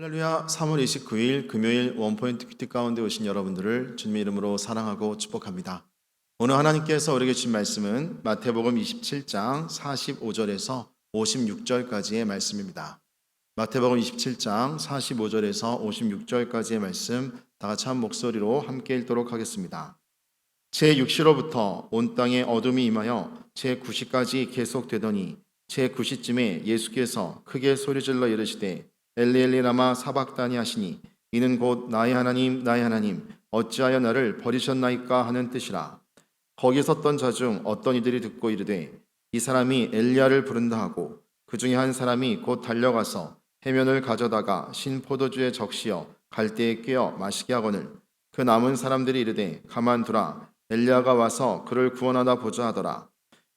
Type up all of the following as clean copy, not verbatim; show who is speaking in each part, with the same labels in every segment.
Speaker 1: 할렐루야. 3월 29일 금요일 원포인트 큐티 가운데 오신 여러분들을 주님의 이름으로 사랑하고 축복합니다. 오늘 하나님께서 우리에게 주신 말씀은 마태복음 27장 45절에서 56절까지의 말씀입니다. 마태복음 27장 45절에서 56절까지의 말씀 다 같이 한 목소리로 함께 읽도록 하겠습니다. 제6시로부터 온 땅에 어둠이 임하여 제9시까지 계속되더니 제9시쯤에 예수께서 크게 소리질러 이르시되 엘리 엘리 라마 사박다니 하시니 이는 곧 나의 하나님 나의 하나님 어찌하여 나를 버리셨나이까 하는 뜻이라. 거기 섰던 자 중 어떤 이들이 듣고 이르되 이 사람이 엘리야를 부른다 하고 그 중에 한 사람이 곧 달려가서 해면을 가져다가 신 포도주에 적시어 갈대에 꿰어 마시게 하거늘 그 남은 사람들이 이르되 가만두라 엘리야가 와서 그를 구원하다 보자 하더라.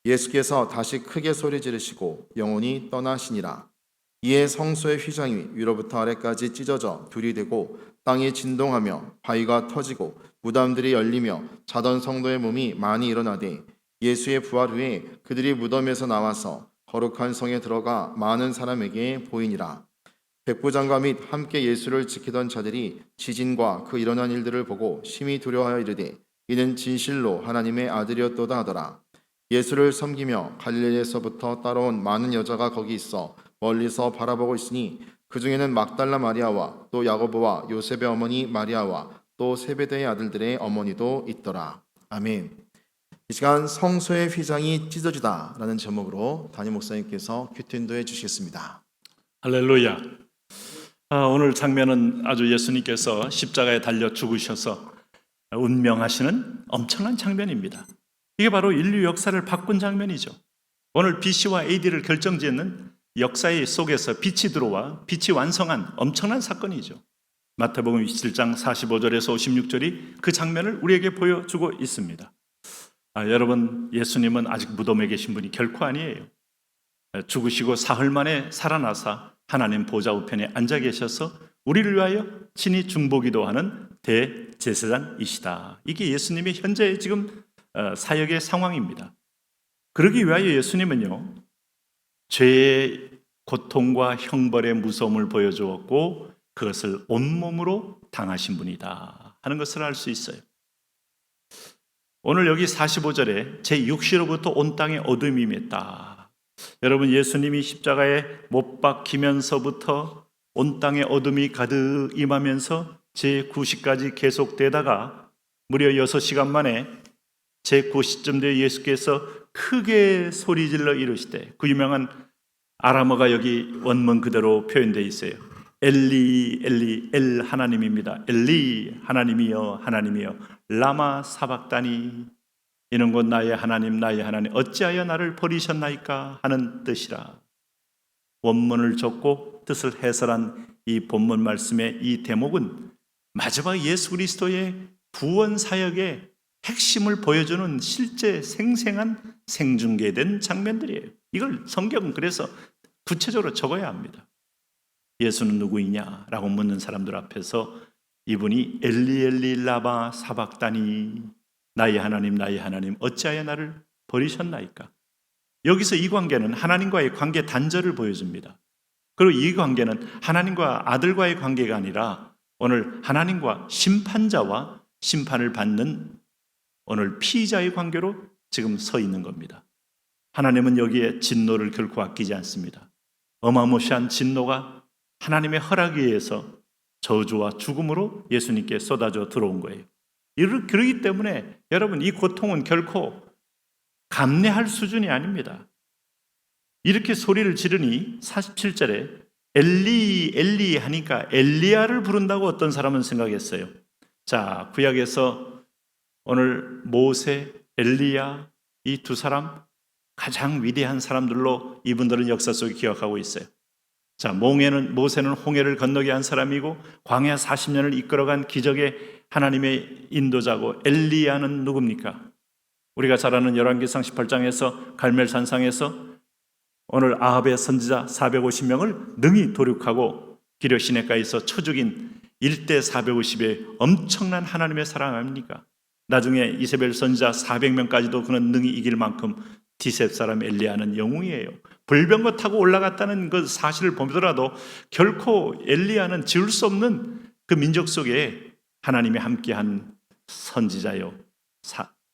Speaker 1: 예수께서 다시 크게 소리 지르시고 영혼이 떠나시니라. 이에 성소의 휘장이 위로부터 아래까지 찢어져 둘이 되고 땅이 진동하며 바위가 터지고 무덤들이 열리며 자던 성도의 몸이 많이 일어나되 예수의 부활 후에 그들이 무덤에서 나와서 거룩한 성에 들어가 많은 사람에게 보이니라. 백부장과 및 함께 예수를 지키던 자들이 지진과 그 일어난 일들을 보고 심히 두려워하여 이르되 이는 진실로 하나님의 아들이었도다 하더라. 예수를 섬기며 갈릴리에서부터 따라온 많은 여자가 거기 있어 멀리서 바라보고 있으니 그 중에는 막달라 마리아와 또 야고보와 요셉의 어머니 마리아와 또 세베대의 아들들의 어머니도 있더라. 아멘. 이 시간 성소의 휘장이 찢어지다 라는 제목으로 담임 목사님께서 큐티 인도해 주시겠습니다.
Speaker 2: 할렐루야. 오늘 장면은 아주 예수님께서 십자가에 달려 죽으셔서 운명하시는 엄청난 장면입니다. 이게 바로 인류 역사를 바꾼 장면이죠. 오늘 BC와 AD를 결정짓는 역사의 속에서 빛이 들어와 빛이 완성한 엄청난 사건이죠. 마태복음 27장 45절에서 56절이 그 장면을 우리에게 보여주고 있습니다. 여러분, 예수님은 아직 무덤에 계신 분이 결코 아니에요. 죽으시고 사흘 만에 살아나사 하나님 보좌 우편에 앉아 계셔서 우리를 위하여 친히 중보기도하는 대제사장이시다. 이게 예수님의 현재 지금 사역의 상황입니다. 그러기 위하여 예수님은요, 죄의 고통과 형벌의 무서움을 보여주었고 그것을 온몸으로 당하신 분이다 하는 것을 알 수 있어요. 오늘 여기 45절에 제6시로부터 온 땅에 어둠이 임했다. 여러분, 예수님이 십자가에 못 박히면서부터 온 땅에 어둠이 가득 임하면서 제9시까지 계속되다가 무려 6시간 만에 제9시쯤 되 예수께서 크게 소리질러 이르시되, 그 유명한 아람어가 여기 원문 그대로 표현되어 있어요. 엘리 엘리 엘 하나님입니다. 엘리 하나님이여 하나님이여 라마 사박다니 이는 곧 나의 하나님 나의 하나님 어찌하여 나를 버리셨나이까 하는 뜻이라. 원문을 적고 뜻을 해설한 이 본문 말씀의 이 대목은 마지막 예수 그리스도의 구원 사역의 핵심을 보여주는 실제 생생한 생중계된 장면들이에요. 이걸 성경은 그래서 구체적으로 적어야 합니다. 예수는 누구이냐라고 묻는 사람들 앞에서 이분이 엘리 엘리 라마 사박다니 나의 하나님 나의 하나님 어찌하여 나를 버리셨나이까. 여기서 이 관계는 하나님과의 관계 단절을 보여줍니다. 그리고 이 관계는 하나님과 아들과의 관계가 아니라 오늘 하나님과 심판자와 심판을 받는 오늘 피의자의 관계로 지금 서 있는 겁니다. 하나님은 여기에 진노를 결코 아끼지 않습니다. 어마무시한 진노가 하나님의 허락에 의해서 저주와 죽음으로 예수님께 쏟아져 들어온 거예요. 그렇기 때문에 여러분, 이 고통은 결코 감내할 수준이 아닙니다. 이렇게 소리를 지르니 47절에 엘리 엘리 하니까 엘리야를 부른다고 어떤 사람은 생각했어요. 자, 구약에서 오늘 모세, 엘리야 이 두 사람 가장 위대한 사람들로 이분들은 역사 속에 기억하고 있어요. 자, 모세는 홍해를 건너게 한 사람이고 광야 40년을 이끌어간 기적의 하나님의 인도자고, 엘리야는 누굽니까? 우리가 잘 아는 열왕기상 18장에서 갈멜산상에서 오늘 아합의 선지자 450명을 능히 도륙하고 기력 시내가에서 쳐 죽인 1대 450의 엄청난 하나님의 사랑 아닙니까? 나중에 이세벨 선지자 400명까지도 그는 능히 이길 만큼 디셉 사람 엘리야는 영웅이에요. 불병거 타고 올라갔다는 그 사실을 보더라도 결코 엘리야는 지울 수 없는 그 민족 속에 하나님이 함께한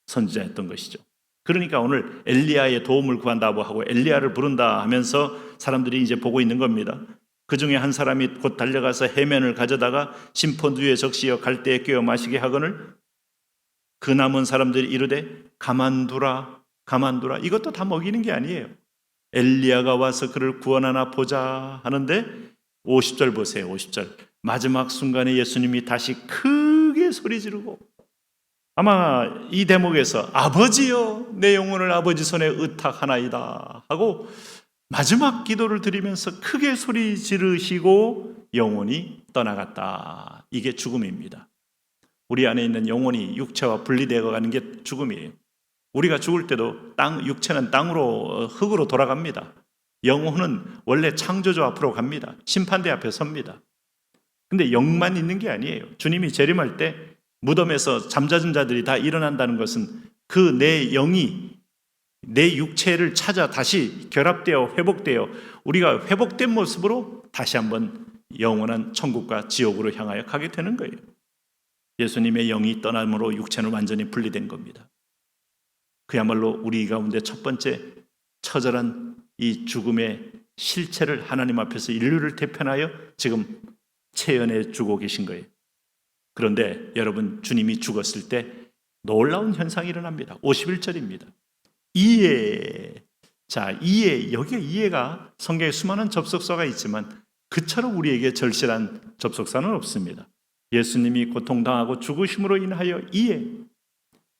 Speaker 2: 선지자였던 것이죠. 그러니까 오늘 엘리야의 도움을 구한다고 하고 엘리야를 부른다 하면서 사람들이 이제 보고 있는 겁니다. 그 중에 한 사람이 곧 달려가서 해면을 가져다가 심포 위에 적시어 갈대에 꿰어 마시게 하거늘 그 남은 사람들이 이르되 가만두라 가만두라. 이것도 다 먹이는 게 아니에요. 엘리야가 와서 그를 구원하나 보자 하는데 50절 보세요. 50절 마지막 순간에 예수님이 다시 크게 소리 지르고 아마 이 대목에서 아버지여 내 영혼을 아버지 손에 의탁하나이다 하고 마지막 기도를 드리면서 크게 소리 지르시고 영혼이 떠나갔다. 이게 죽음입니다. 우리 안에 있는 영혼이 육체와 분리되어 가는 게 죽음이에요. 우리가 죽을 때도 육체는 땅으로 흙으로 돌아갑니다. 영혼은 원래 창조주 앞으로 갑니다. 심판대 앞에 섭니다. 근데 영만 있는 게 아니에요. 주님이 재림할 때 무덤에서 잠자는 자들이 다 일어난다는 것은 그 내 영이 내 육체를 찾아 다시 결합되어 회복되어 우리가 회복된 모습으로 다시 한번 영원한 천국과 지옥으로 향하여 가게 되는 거예요. 예수님의 영이 떠남으로 육체는 완전히 분리된 겁니다. 그야말로 우리 가운데 첫 번째 처절한 이 죽음의 실체를 하나님 앞에서 인류를 대표하여 지금 체현해 주고 계신 거예요. 그런데 여러분 주님이 죽었을 때 놀라운 현상이 일어납니다. 51절입니다. 이해. 자, 이해. 여기에 이해가 성경에 수많은 접속사가 있지만 그처럼 우리에게 절실한 접속사는 없습니다. 예수님이 고통당하고 죽으심으로 인하여 이해.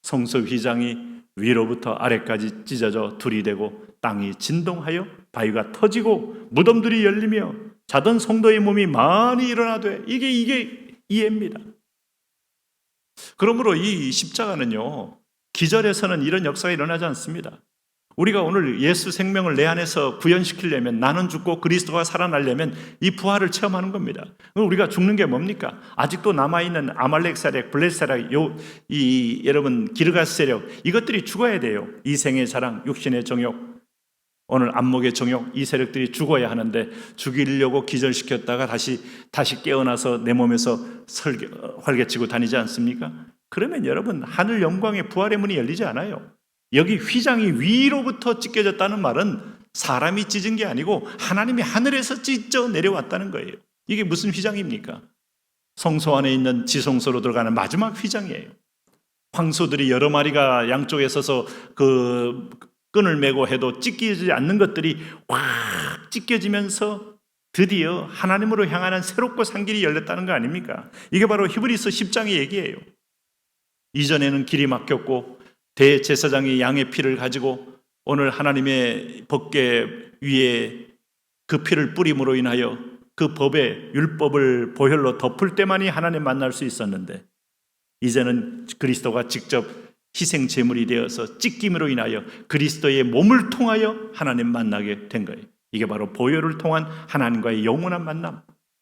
Speaker 2: 성소 휘장이 위로부터 아래까지 찢어져 둘이 되고 땅이 진동하여 바위가 터지고 무덤들이 열리며 자던 성도의 몸이 많이 일어나되 이게 이해입니다. 그러므로 이 십자가는요, 기절에서는 이런 역사가 일어나지 않습니다. 우리가 오늘 예수 생명을 내 안에서 구현시키려면 나는 죽고 그리스도가 살아나려면 이 부활을 체험하는 겁니다. 우리가 죽는 게 뭡니까? 아직도 남아있는 아말렉 세력, 블레셋 세력, 여러분 기르가스 세력 이것들이 죽어야 돼요. 이생의 자랑, 육신의 정욕, 오늘 안목의 정욕 이 세력들이 죽어야 하는데 죽이려고 기절시켰다가 다시 깨어나서 내 몸에서 활개치고 다니지 않습니까? 그러면 여러분 하늘 영광의 부활의 문이 열리지 않아요. 여기 휘장이 위로부터 찢겨졌다는 말은 사람이 찢은 게 아니고 하나님이 하늘에서 찢어 내려왔다는 거예요. 이게 무슨 휘장입니까? 성소 안에 있는 지성소로 들어가는 마지막 휘장이에요. 황소들이 여러 마리가 양쪽에 서서 그 끈을 메고 해도 찢기지 않는 것들이 확 찢겨지면서 드디어 하나님으로 향하는 새롭고 산 길이 열렸다는 거 아닙니까? 이게 바로 히브리서 10장의 얘기예요. 이전에는 길이 막혔고 대제사장이 양의 피를 가지고 오늘 하나님의 법궤 위에 그 피를 뿌림으로 인하여 그 법의 율법을 보혈로 덮을 때만이 하나님 만날 수 있었는데 이제는 그리스도가 직접 희생 제물이 되어서 찢김으로 인하여 그리스도의 몸을 통하여 하나님 만나게 된 거예요. 이게 바로 보혈을 통한 하나님과의 영원한 만남.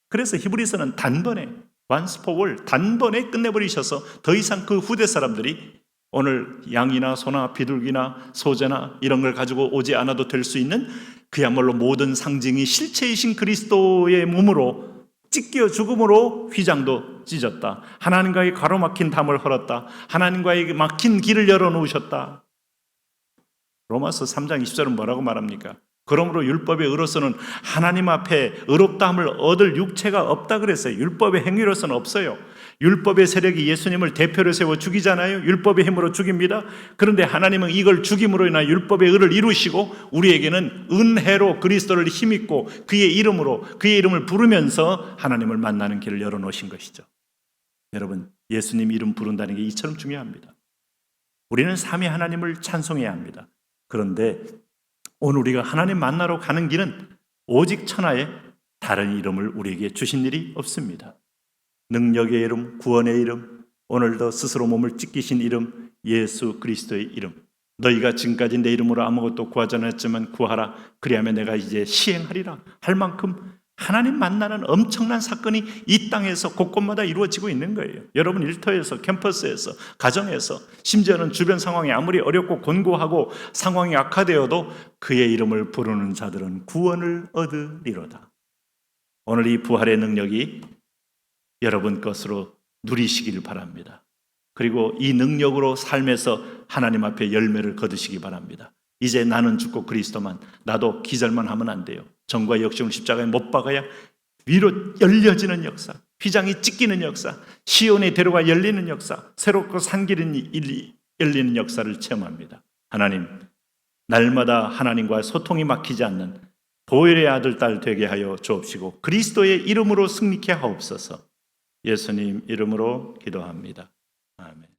Speaker 2: 그래서 히브리서는 단번에 once for all 단번에 끝내버리셔서 더 이상 그 후대 사람들이 오늘 양이나 소나 비둘기나 소재나 이런 걸 가지고 오지 않아도 될 수 있는 그야말로 모든 상징이 실체이신 그리스도의 몸으로 찢겨 죽음으로 휘장도 찢었다. 하나님과의 가로막힌 담을 헐었다. 하나님과의 막힌 길을 열어놓으셨다. 로마서 3장 20절은 뭐라고 말합니까? 그러므로 율법의 의로서는 하나님 앞에 의롭다함을 얻을 육체가 없다 그랬어요. 율법의 행위로서는 없어요. 율법의 세력이 예수님을 대표로 세워 죽이잖아요. 율법의 힘으로 죽입니다. 그런데 하나님은 이걸 죽임으로 인한 율법의 의를 이루시고 우리에게는 은혜로 그리스도를 힘입고 그의 이름으로 그의 이름을 부르면서 하나님을 만나는 길을 열어놓으신 것이죠. 여러분, 예수님 이름 부른다는 게 이처럼 중요합니다. 우리는 삼위 하나님을 찬송해야 합니다. 그런데 오늘 우리가 하나님 만나러 가는 길은 오직 천하에 다른 이름을 우리에게 주신 일이 없습니다. 능력의 이름, 구원의 이름, 오늘도 스스로 몸을 찢기신 이름, 예수 그리스도의 이름. 너희가 지금까지 내 이름으로 아무것도 구하지 않았지만 구하라. 그리하면 내가 이제 시행하리라 할 만큼 하나님 만나는 엄청난 사건이 이 땅에서 곳곳마다 이루어지고 있는 거예요. 여러분 일터에서, 캠퍼스에서, 가정에서, 심지어는 주변 상황이 아무리 어렵고 곤고하고 상황이 악화되어도 그의 이름을 부르는 자들은 구원을 얻으리로다. 오늘 이 부활의 능력이 여러분 것으로 누리시길 바랍니다. 그리고 이 능력으로 삶에서 하나님 앞에 열매를 거두시기 바랍니다. 이제 나는 죽고 그리스도만, 나도 기절만 하면 안 돼요. 정과 역증을 십자가에 못 박아야 위로 열려지는 역사, 휘장이 찢기는 역사, 시온의 대로가 열리는 역사, 새롭고 산길이 열리는 역사를 체험합니다. 하나님, 날마다 하나님과 소통이 막히지 않는 보혈의 아들, 딸 되게 하여 주옵시고 그리스도의 이름으로 승리케 하옵소서. 예수님 이름으로 기도합니다. 아멘.